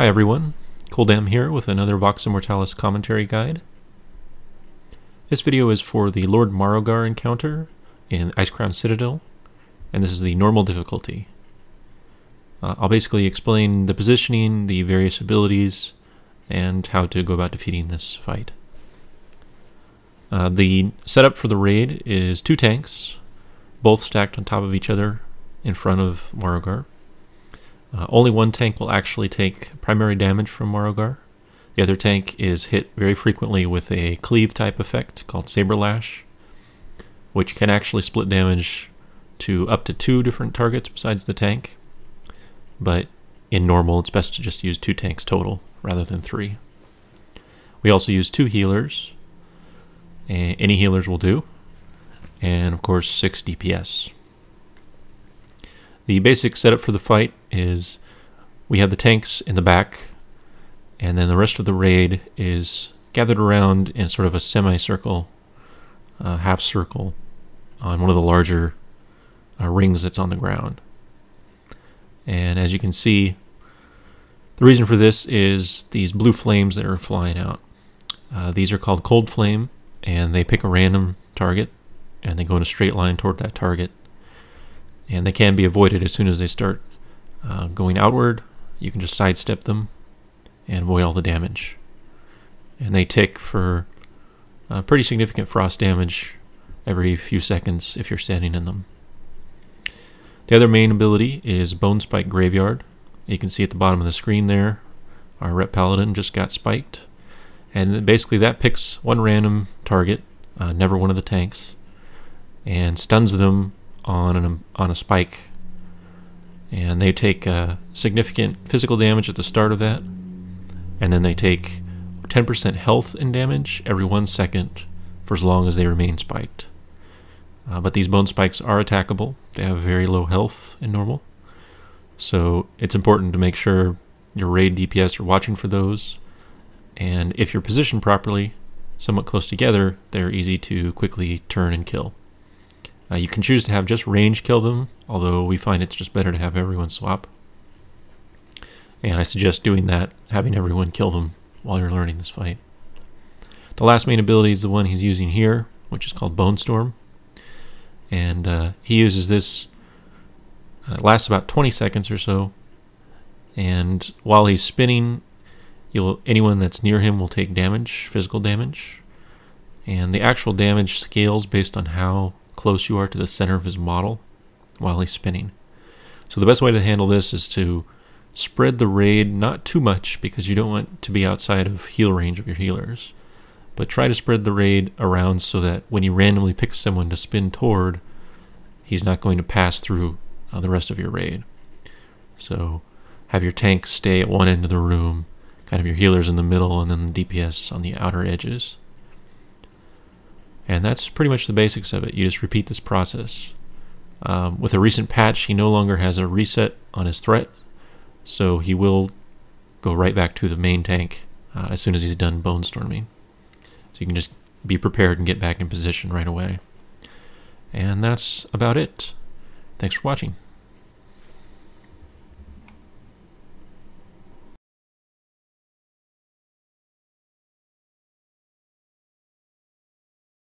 Hi everyone, Coldam here with another VOX Immortalis commentary guide. This video is for the Lord Marrowgar encounter in Icecrown Citadel, and this is the normal difficulty. I'll basically explain the positioning, the various abilities, and how to go about defeating this fight. The setup for the raid is 2 tanks, both stacked on top of each other in front of Marrowgar. Only one tank will actually take primary damage from Marrowgar. The other tank is hit very frequently with a cleave type effect called Saber Lash, which can actually split damage to up to 2 different targets besides the tank. But in normal, it's best to just use 2 tanks total rather than 3. We also use 2 healers. Any healers will do. And of course 6 DPS. The basic setup for the fight is we have the tanks in the back, and then the rest of the raid is gathered around in sort of a semicircle, half circle, on one of the larger rings that's on the ground. And as you can see, the reason for this is these blue flames that are flying out. These are called cold flame, and they pick a random target, and they go in a straight line toward that target. And they can be avoided as soon as they start going outward. You can just sidestep them and avoid all the damage. And they tick for pretty significant frost damage every few seconds if you're standing in them. The other main ability is Bone Spike Graveyard. You can see at the bottom of the screen there, our Rep Paladin just got spiked. And basically that picks one random target, never one of the tanks, and stuns them on a spike, and they take significant physical damage at the start of that, and then they take 10% health in damage every 1 second for as long as they remain spiked. But these bone spikes are attackable. They have very low health in normal, so it's important to make sure your raid DPS are watching for those, and if you're positioned properly, somewhat close together, they're easy to quickly turn and kill. You can choose to have just range kill them, although we find it's just better to have everyone swap. And I suggest doing that, having everyone kill them while you're learning this fight. The last main ability is the one he's using here, which is called Bone Storm. And he uses this, it lasts about 20 seconds or so, and while he's spinning, anyone that's near him will take damage, physical damage. And the actual damage scales based on how close you are to the center of his model while he's spinning. So the best way to handle this is to spread the raid, not too much because you don't want to be outside of heal range of your healers, but try to spread the raid around so that when you randomly pick someone to spin toward, he's not going to pass through the rest of your raid. So have your tanks stay at one end of the room, kind of your healers in the middle, and then the DPS on the outer edges. And that's pretty much the basics of it. You just repeat this process. With a recent patch, he no longer has a reset on his threat, so he will go right back to the main tank as soon as he's done bone storming. So you can just be prepared and get back in position right away. And that's about it. Thanks for watching.